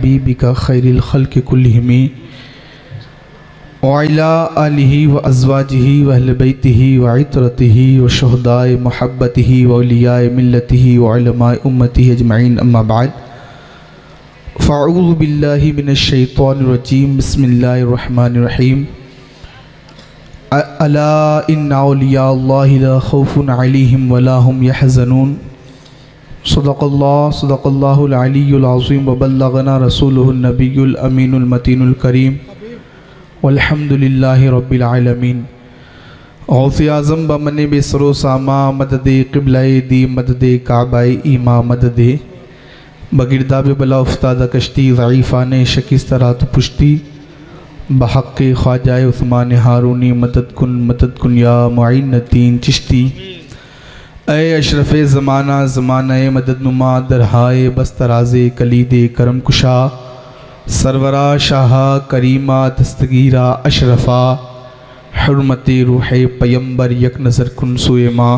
हबीबिका खैरिल खल्क़ि कुल्लिहिम व अला आलिहि व अज़वाजिहि व अहले बैतिहि व इतरतिहि व शुहदाए मुहब्बतिहि व औलियाए मिल्लतिहि व उलमाए उम्मतिहि अजमईन अम्मा बाद फ़अऊज़ु बिल्लाहि मिनश शैतानिर रजीम बिस्मिल्लाहिर रहमानिर रहीम अला इन्ना औलिया अल्लाहि ला खौफुन अलैहिम व ला हुम यहज़नून सदक़ल्लाहुल अलीयुल अज़ीम व बल्लगना रसूलुहुन नबियुल अमीनुल मतीनुल करीम वल्हम्दुलिल्लाहि रब्बिल आलमीन। गौसे आज़म बमने बेसरो सामा मदद क़िबलाए दी मदद काबाए ईमा मदद बगिरदाब बला उफ्तादा कश्ती ज़ईफ़ाने शकिस्त रात पुश्ती बहक़ ख्वाजाए उस्मान हारूनी मदद कुन या मुईनुद्दीन चिश्ती। ऐ अशरफ़ ज़माना ज़माना मदद नुमा दरहाए बस्तराज़े कलीदे करम कुशा सरवरा शाहा करीमा दस्तगीरा अशरफ़ा हुर्मत रूह पैगंबर यक नज़र कुन सुए माँ।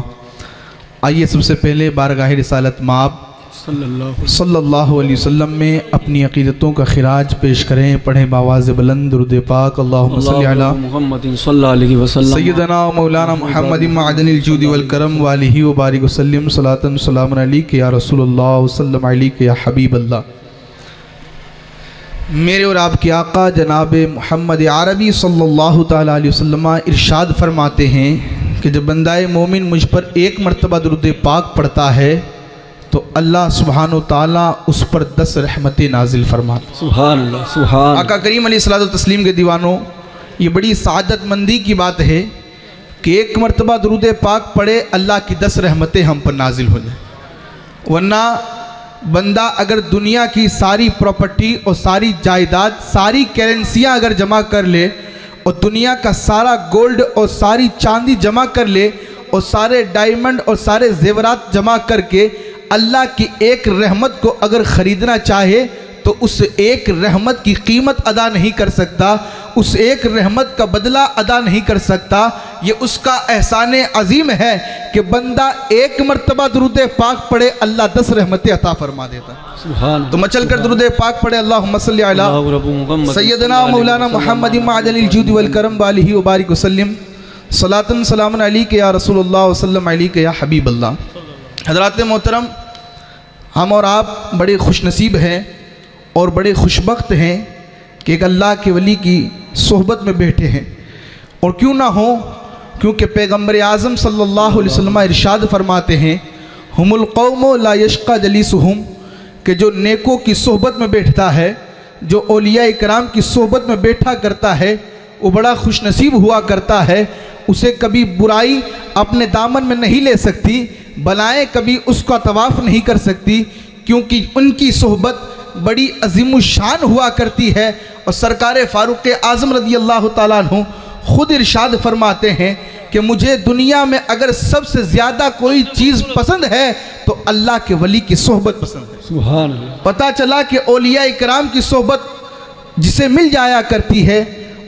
आइए सबसे पहले बारगाह रिसालत माब सल्लल्लाहु अलैहि वसल्लम में अपनी अक़ीदतों का खिराज पेश करें। पढ़ें बावाज़ बुलंद दुरूद पाक अल्लाहुम्मा सल्लि अला मुहम्मदिन सल्लल्लाहु अलैहि वसल्लम सय्यदना मौलाना मुहम्मदिन मअदनिल जूदि वल करम व आलिहि व बारिक वसल्लम सलातन सलामुन अलैका या रसूलल्लाह व सल्लम अलैका या हबीबल्लाह। मेरे और आपके आका जनाब मोहम्मद अरबी सल्लल्लाहु तआला अलैहि वसल्लम इरशाद फरमाते हैं कि जब बंदाए मोमिन मुझ पर एक मरतबा दुरूद पाक पढ़ता है तो अल्लाह सुब्हानो ताला उस पर 10 रहमतें नाजिल फरमाता। सुभान अल्लाह सुभान। आका करीम अलैहिस्सलातु तस्लीम के दीवानों, ये बड़ी सादतमंदी की बात है कि एक मरतबा दुरूद पाक पढ़े अल्लाह की 10 रहमतें हम पर नाजिल हो जाए। वरना बंदा अगर दुनिया की सारी प्रॉपर्टी और सारी जायदाद सारी करेंसियाँ अगर जमा कर ले और दुनिया का सारा गोल्ड और सारी चांदी जमा कर ले और सारे डायमंड और सारे जेवरात जमा करके अल्लाह की एक रहमत को अगर ख़रीदना चाहे तो उस एक रहमत की कीमत अदा नहीं कर सकता, उस एक रहमत का बदला अदा नहीं कर सकता। ये उसका एहसान अजीम है कि बंदा एक मरतबा दुरूद पाक पढ़े अल्लाह 10 रहमतें अता फरमा देता। सुभान। तो मचल कर दुरूद पाक पढ़े अल्लाहुम्मा सल्लि अला सय्यदना मौलाना मुहम्मदिन मअदनिल जूदि वल करम व आलिहि व बारिक वसल्लम सलातन सलामुन अलैका या रसूलल्लाह व सल्लम अलैका या हबीबल्लाह। हज़रात मोहतरम, हम और आप बड़े खुशनसीब हैं और बड़े खुशबख्त हैं कि एक अल्लाह के वली की सोहबत में बैठे हैं। और क्यों ना हो, क्योंकि पैगम्बर आज़म सल्लल्लाहु अलैहि वसल्लम इरशाद फरमाते हैं हुमुल कौमो ला यश्का जलीसुहुम, कि जो नेकों की सोहबत में बैठता है, जो औलिया इकराम की सोहबत में बैठा करता है, वो बड़ा खुशनसीब हुआ करता है। उसे कभी बुराई अपने दामन में नहीं ले सकती, बलाएँ कभी उसका तवाफ़ नहीं कर सकती, क्योंकि उनकी सोहबत बड़ी अज़ीमुश्शान हुआ करती है। और सरकार फ़ारूक़ आज़म रज़ी अल्लाह ताला अन्हु ख़ुद इरशाद फरमाते हैं कि मुझे दुनिया में अगर सबसे ज़्यादा कोई चीज़ पसंद है तो अल्लाह के वली की सोहबत पसंद है। सुभान अल्लाह। पता चला कि औलिया इकराम की सोहबत जिसे मिल जाया करती है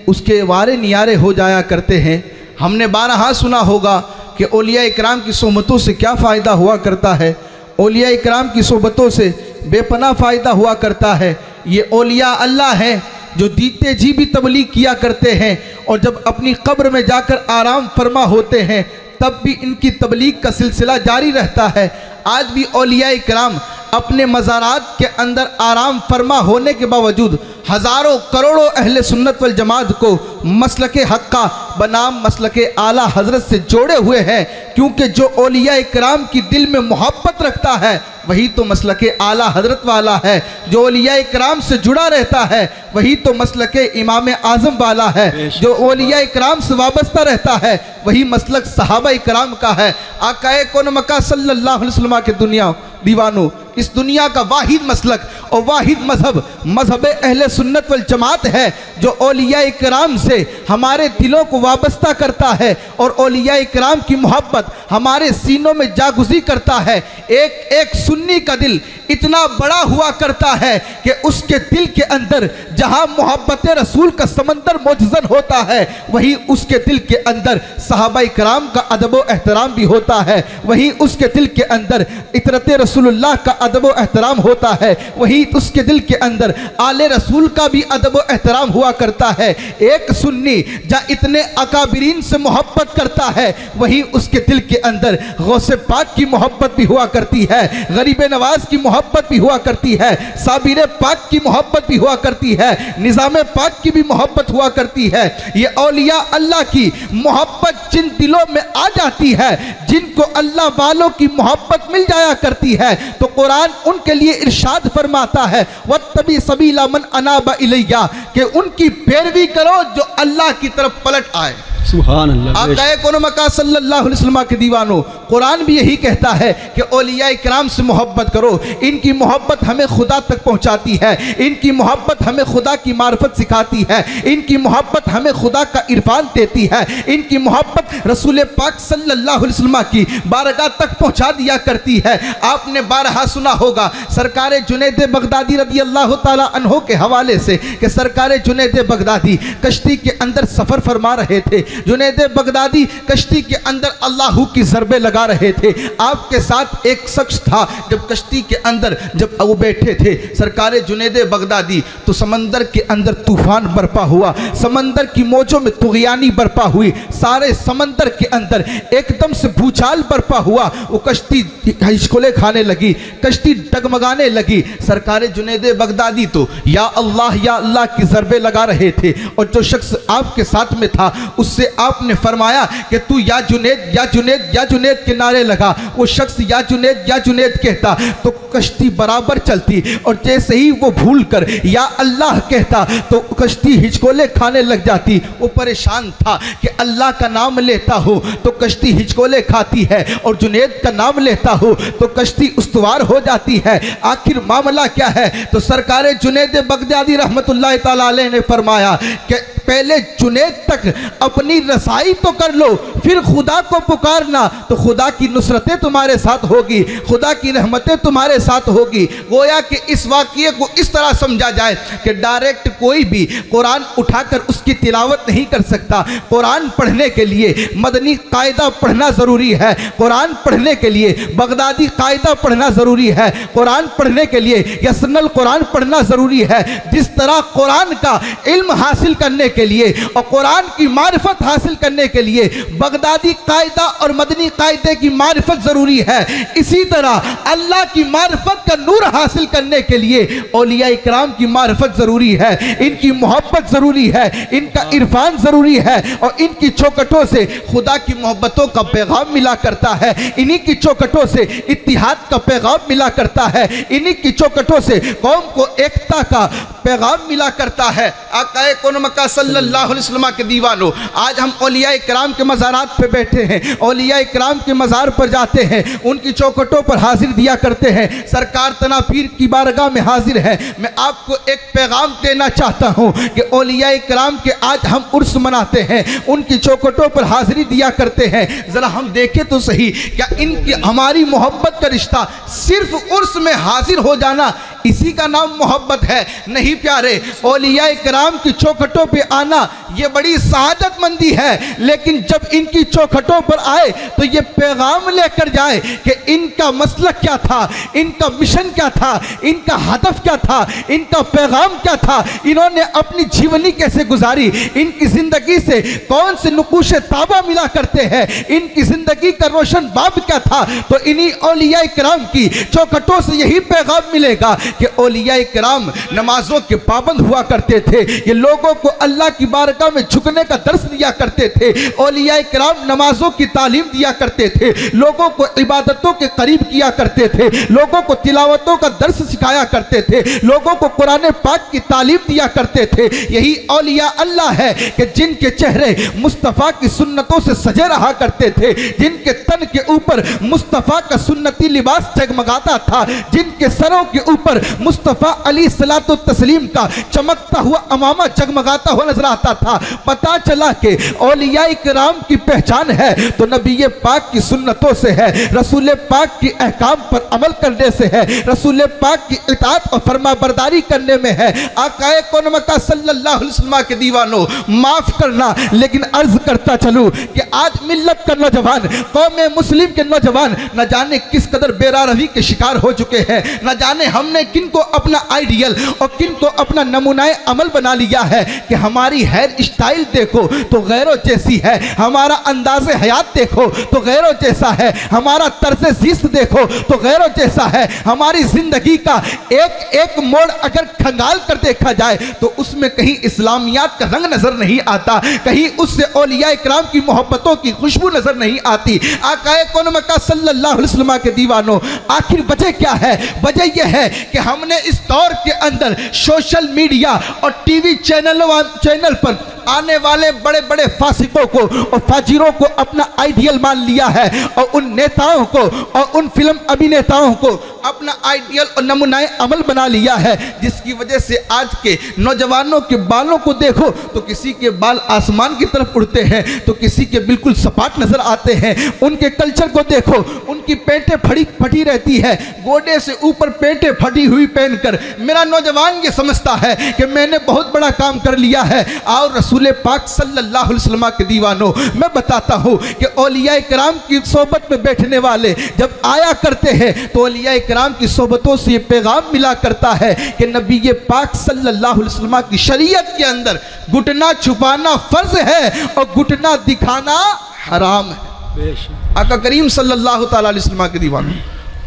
उसके वारे नियारे हो जाया करते हैं। हमने बारहा सुना होगा कि औलिया इकराम की सोहबतों से क्या फ़ायदा हुआ करता है। औलिया इकराम की सोहबतों से बेपनाह फ़ायदा हुआ करता है। ये औलिया अल्लाह हैं जो जीते जी भी तबलीग किया करते हैं और जब अपनी कब्र में जाकर आराम फरमा होते हैं तब भी इनकी तबलीग का सिलसिला जारी रहता है। आज भी औलिया इकराम अपने मज़ारात के अंदर आराम फरमा होने के बावजूद हज़ारों करोड़ों अहले सुन्नत वल जमात को मसलके हक्का बनाम मसलके आला हज़रत से जोड़े हुए हैं, क्योंकि जो औलिया इकराम की दिल में मोहब्बत रखता है वही तो मसलके आला हज़रत वाला है। जो औलिया इकराम से जुड़ा रहता है वही तो मसलके इमाम आज़म वाला है। जो औलिया इकराम से वाबस्ता रहता है वही मसलक सहाबा इकराम का है। आकाए कौन मक्का सल्लल्लाहु अलैहि वसल्लम के दुनिया दीवानों, इस दुनिया का वाहिद मसलक और वाहिद मजहब मजहब अहले सुन्नत वल जमात है जो औलिया इकराम से हमारे दिलों को वाबस्ता करता है और औलिया इकराम की मोहब्बत हमारे सीनों में जागुज़ी करता है। एक एक सुन्नी का दिल इतना बड़ा हुआ करता है कि उसके दिल के अंदर जहां मोहब्बत रसूल का समंदर मौजूद होता है वहीं उसके दिल के अंदर सहाबा इकराम का अदब व एहतराम भी होता है। वहीं उसके दिल के अंदर इतरत रसूलुल्लाह का अदब व एहतराम होता है, वहीं उसके दिल के अंदर आले रसूल का भी अदब व एहतराम हुआ करता है। एक सुन्नी जहाँ इतने अकाबिरीन से मोहब्बत करता है, वहीं उसके दिल के अंदर गौसे पाक की मोहब्बत भी हुआ करती है, गरीब नवाज की मोहब्बत भी हुआ करती है, साबिर पाक की मोहब्बत भी हुआ करती है, निज़ाम पाक की भी मोहब्बत हुआ करती है। ये औलिया अल्लाह की मोहब्बत जिन दिलों में आ जाती है, जिनको अल्लाह वालों की मोहब्बत मिल जाया करती है, तो कुरान उनके लिए इरशाद फरमाता है वत्तबी सबीला मन अनाबा इलैया, कि उनकी पैरवी करो जो अल्लाह की तरफ पलट आए। सुभान अल्लाह। आक़ाए कौन-ए-मका सल्लल्लाहु अलैहि वसल्लम के दीवानों, कुरान भी यही कहता है कि औलिया किराम से मोहब्बत करो, इनकी मोहब्बत हमें खुदा तक पहुंचाती है, इनकी मोहब्बत हमें खुदा की मार्फत सिखाती है, इनकी मोहब्बत हमें खुदा का इरफान देती है, इनकी मोहब्बत रसूल पाक सल्लल्लाहु अलैहि वसल्लम की बारगाह तक पहुंचा दिया करती है। आपने बारहा सुना होगा सरकार जुनैद बगदादी रदी अल्लाह ताला अन्हो के हवाले से कि सरकार जुनैद बगदादी कश्ती के अंदर सफ़र फरमा रहे थे। जुनैद बगदादी कश्ती के अंदर अल्लाह की ज़रबे लगा रहे थे। आपके साथ एक शख्स था, जब कश्ती के अंदर जब वो बैठे थे सरकार जुनैद बगदादी, तो समंदर के अंदर तूफान बरपा हुआ, समंदर की मौजों में तुग़यानी बरपा हुई, सारे समंदर के अंदर एकदम से भूचाल बरपा हुआ, वो कश्ती हिचकोले खाने लगी, कश्ती डगमगाने लगी। सरकार जुनैद बगदादी तो या अल्लाह की ज़रबे लगा रहे थे, और जो शख्स आपके साथ में था उससे आपने फरमाया कि तू या जुनैद या जुनैद या जुनैद के नारे लगा। वो शख्स या जुनैद कहता तो कश्ती बराबर चलती, और जैसे ही वो भूल कर या अल्लाह कहता तो कश्ती हिचकोले खाने लग जाती। वो परेशान था कि अल्लाह का नाम लेता हो तो कश्ती हिचकोले खाती है, और जुनैद का नाम लेता हो तो कश्ती उस्तवार हो जाती है। आखिर मामला क्या है? तो सरकार जुनैद बगदादी रहमतुल्लाह ताला अलैह ने फरमाया कि पहले जुनैद तक अपनी रसाई तो कर लो, फिर खुदा को पुकारना तो खुदा की नुसरतें तुम्हारे साथ होगी, खुदा की रहमतें तुम्हारे साथ होगी। गोया कि इस वाक़ये को इस तरह समझा जाए कि डायरेक्ट कोई भी कुरान उठाकर उसकी तिलावत नहीं कर सकता। कुरान पढ़ने के लिए मदनी कायदा पढ़ना ज़रूरी है, कुरान पढ़ने के लिए बगदादी कायदा पढ़ना ज़रूरी है, कुरान पढ़ने के लिए यसनल कुरान पढ़ना ज़रूरी है। जिस तरह कुरान का इल्म हासिल करने के लिए और कुरान की मारिफत हासिल करने के लिए बगदादी कायदा और मदनी कायदे की मारिफत ज़रूरी है, इसी तरह अल्लाह की मारिफत का नूर हासिल करने के लिए औलिया इकराम की मारिफत ज़रूरी है, इनकी मोहब्बत ज़रूरी है, इनका इरफान ज़रूरी है, और इनकी चौखटों से खुदा की मोहब्बतों का पैगाम मिला करता है, इन्हीं की चौखटों से इत्तिहाद का पैगाम मिला करता है, इन्हीं की चौखटों से कौम को एकता का पैगाम मिला करता है। आक़ाए कौन-ए-मका सल्लल्लाहु अलैहि वसल्लम के दीवानों, आज हम औलिया इकराम के मज़ारात पे बैठे हैं, औलिया इकराम के मज़ार पर जाते हैं, उनकी चौखटों पर हाजिर दिया करते हैं, सरकार तना पीर की बारगाह में हाजिर है। मैं आपको एक पैगाम देना चाहता हूँ कि औलिया इकराम के आज हम उर्स मनाते हैं, उनकी चौखटों पर हाजिरी दिया करते हैं। ज़रा हम देखें तो सही, क्या इनकी हमारी मोहब्बत का रिश्ता सिर्फ उर्स में हाजिर हो जाना इसी का नाम मोहब्बत है? नहीं प्यारे, औलिया इकराम की चौखटों पे आना ये बड़ी सआदतमंदी है, लेकिन जब इनकी चौखटों पर आए तो ये पैगाम लेकर जाए कि इनका मसलक क्या था, इनका मिशन क्या था, इनका हदफ क्या था, इनका पैगाम क्या था, इन्होंने अपनी जीवनी कैसे गुजारी, इनकी ज़िंदगी से कौन से नुकूश ताबा मिला करते हैं, इनकी ज़िंदगी का रोशन बाब क्या था। तो इन्हीं औलिया इकराम की चौखटों से यही पैगाम मिलेगा कि औलिया इकराम नमाजों के पाबंद हुआ करते थे, ये लोगों को अल्लाह की बारगाह में झुकने का दर्स दिया करते थे, औलिया इकराम नमाजों की तालीम दिया करते थे, लोगों को इबादतों के करीब किया करते थे, लोगों को तिलावतों का दर्स सिखाया करते थे, लोगों को कुरान पाक की तालीम दिया करते थे। यही औलिया अल्लाह है कि जिनके चेहरे मुस्तफ़ा की सुन्नतों से सजे रहा करते थे, जिनके तन के ऊपर मुस्तफ़ा का सुन्नती लिबास जगमगाता था, जिनके सरों के ऊपर पर मुस्तफ़ा अलैहिस्सलातु तस्लीम का चमकता हुआ अमामा जगमगाता हुआ नजर आता था। पता चला कि औलियाए किराम की पहचान है तो नबी पाक की सुन्नतों से है, रसूल पाक की अहकाम पर अमल करने से है, रसूल पाक की इताअत और फरमा बरदारी करने में है। आकाए कौन मक्का सल्लल्लाहु अलैहि वसल्लम के दीवानों, माफ करना लेकिन अर्ज करता चलूं कि आज मिल्लत का नौजवान, कौम मुस्लिम के नौजवान न जाने किस कदर बेरारवी के शिकार हो चुके हैं। न जाने हमने किन को अपना आइडियल और किन को अपना नमूनाए अमल बना लिया है कि हमारी हेयर स्टाइल देखो तो गैरों जैसी है, हमारा अंदाज़े हयात देखो तो गैरों जैसा है, हमारा तर्ज़े ज़िस्त देखो तो गैरों जैसा है। हमारी ज़िंदगी का एक एक मोड़ अगर खंगाल कर देखा जाए तो उसमें कहीं इस्लामियात का रंग नजर नहीं आता, कहीं उससे औलिया इकराम की मोहब्बतों की खुशबू नजर नहीं आती। आकाए कौन मक्का सल्लल्लाहु अलैहि वसल्लम के दीवानों, आखिर वजह क्या है? वजह यह है कि हमने इस दौर के अंदर सोशल मीडिया और टीवी चैनल पर आने वाले बड़े बड़े फासिकों को और फाजिरों को अपना आइडियल मान लिया है और उन नेताओं को और उन फिल्म अभिनेताओं को अपना आइडियल और नमूनाए अमल बना लिया है, जिसकी वजह से आज के नौजवानों के बालों को देखो तो किसी के बाल आसमान की तरफ उड़ते हैं तो किसी के बिल्कुल सपाट नजर आते हैं। उनके कल्चर को देखो, उनकी पेंटें फटी रहती है, गोडे से ऊपर पेंटें फटी हुई पहनकर मेरा नौजवान ये समझता है कि मैंने बहुत बड़ा काम कर लिया है। और रसूल पाक सल्लल्लाहु अलैहि वसल्लम के दीवानों, मैं बताता हूँ कि औलियाए किराम की सोबत में बैठने वाले जब आया करते हैं तो औलियाए किराम की सोबतों से ये पैगाम मिला करता है कि नबी पाक सल्लल्लाहु अलैहि वसल्लम की शरीयत के अंदर घुटना छुपाना फर्ज है और घुटना दिखाना हराम है। आका करीम सल्लल्लाहु ताला अलैहि वसल्लम के दीवानों,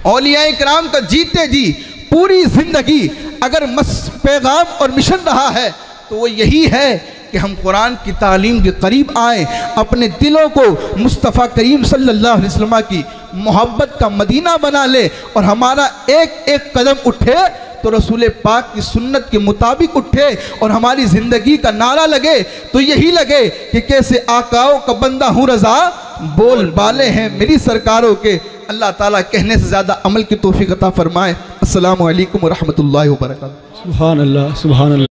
औलियाए किराम का जीते जी पूरी जिंदगी अगर पैगाम और मिशन रहा है तो वो यही है कि हम कुरान की तालीम के करीब आए, अपने दिलों को मुस्तफ़ा करीम सल्लल्लाहु अलैहि वसल्लम की मोहब्बत का मदीना बना ले और हमारा एक एक कदम उठे तो रसूल पाक की सुन्नत के मुताबिक उठे और हमारी ज़िंदगी का नारा लगे तो यही लगे कि कैसे आकाओं का बंदा हूँ रज़ा, बोल बाले हैं मेरी सरकारों के। अल्लाह ताला कहने से ज़्यादा अमल की तौफीक अता फरमाए। अस्सलामु अलैकुम व रहमतुल्लाहि व बरकातहू। सुभान अल्लाह, सुभान अल्लाह।